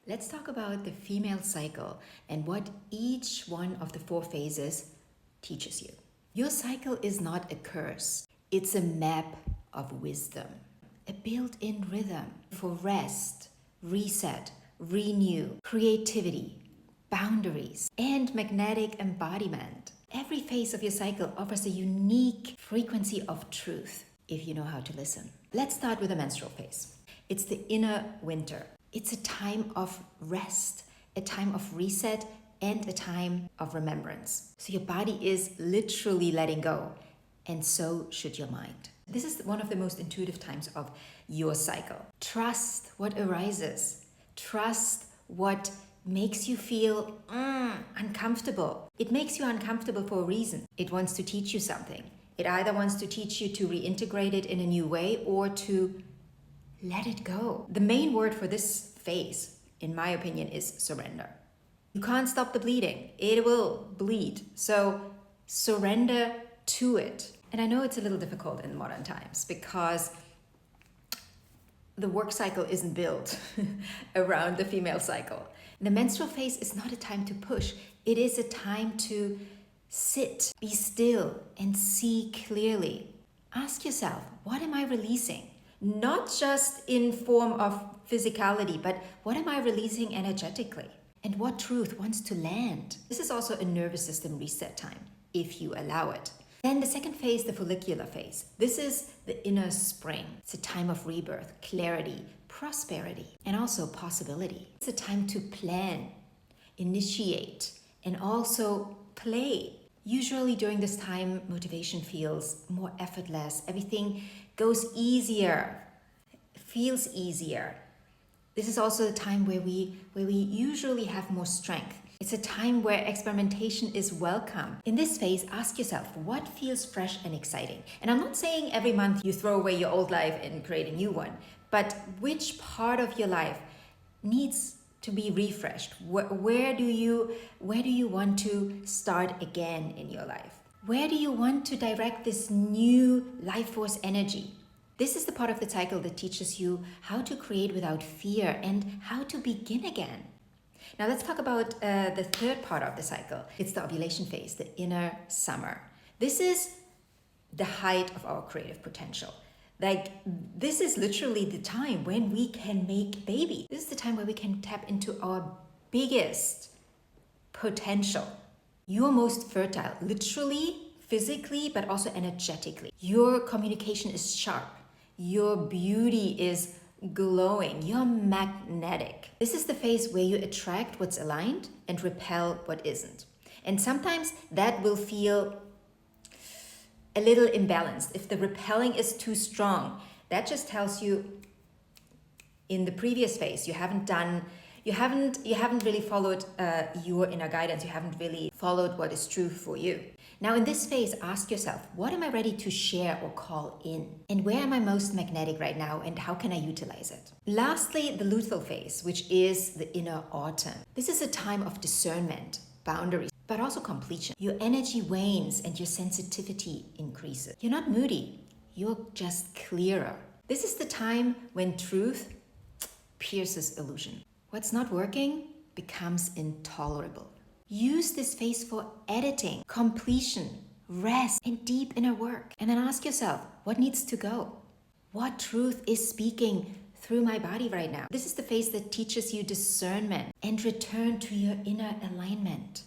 Let's talk about the female cycle and what each one of the 4 phases teaches you. Your cycle is not a curse. It's a map of wisdom, a built-in rhythm for rest, reset, renew, creativity, boundaries, and magnetic embodiment. Every phase of your cycle offers a unique frequency of truth if you know how to listen. Let's start with the menstrual phase. It's the inner winter. It's a time of rest, a time of reset, and a time of remembrance. So your body is literally letting go, and so should your mind. This is one of the most intuitive times of your cycle. Trust what arises. Trust what makes you feel uncomfortable. It makes you uncomfortable for a reason. It wants to teach you something. It either wants to teach you to reintegrate it in a new way or to let it go. The main word for this phase, in my opinion, is surrender. You can't stop the bleeding. It will bleed. So surrender to it. And I know it's a little difficult in modern times because the work cycle isn't built around the female cycle. The menstrual phase is not a time to push. It is a time to sit, be still, and see clearly. Ask yourself, what am I releasing? Not just in form of physicality, but what am I releasing energetically? And what truth wants to land? This is also a nervous system reset time, if you allow it. Then the second phase, the follicular phase. This is the inner spring. It's a time of rebirth, clarity, prosperity, and also possibility. It's a time to plan, initiate, and also play. Usually during this time, motivation feels more effortless. Everything goes easier, feels easier. This is also a time where we usually have more strength. It's a time where experimentation is welcome. In this phase, ask yourself, what feels fresh and exciting? And I'm not saying every month you throw away your old life and create a new one, but which part of your life needs to be refreshed? Where do you want to start again in your life? Where do you want to direct this new life force energy? This is the part of the cycle that teaches you how to create without fear and how to begin again. Now let's talk about the third part of the cycle. It's the ovulation phase, the inner summer. This is the height of our creative potential. This is literally the time when we can make babies. This is the time where we can tap into our biggest potential. You're most fertile, literally, physically, but also energetically. Your communication is sharp. Your beauty is glowing. You're magnetic. This is the phase where you attract what's aligned and repel what isn't. And sometimes that will feel a little imbalanced. If the repelling is too strong, that just tells you in the previous phase you haven't really followed your inner guidance. You haven't really followed what is true for you. Now in this phase, ask yourself, what am I ready to share or call in? And where am I most magnetic right now and how can I utilize it? Lastly, the luteal phase, which is the inner autumn. This is a time of discernment, boundaries, but also completion. Your energy wanes and your sensitivity increases. You're not moody, you're just clearer. This is the time when truth pierces illusion. What's not working becomes intolerable. Use this phase for editing, completion, rest, and deep inner work. And then ask yourself, what needs to go? What truth is speaking through my body right now? This is the phase that teaches you discernment and return to your inner alignment.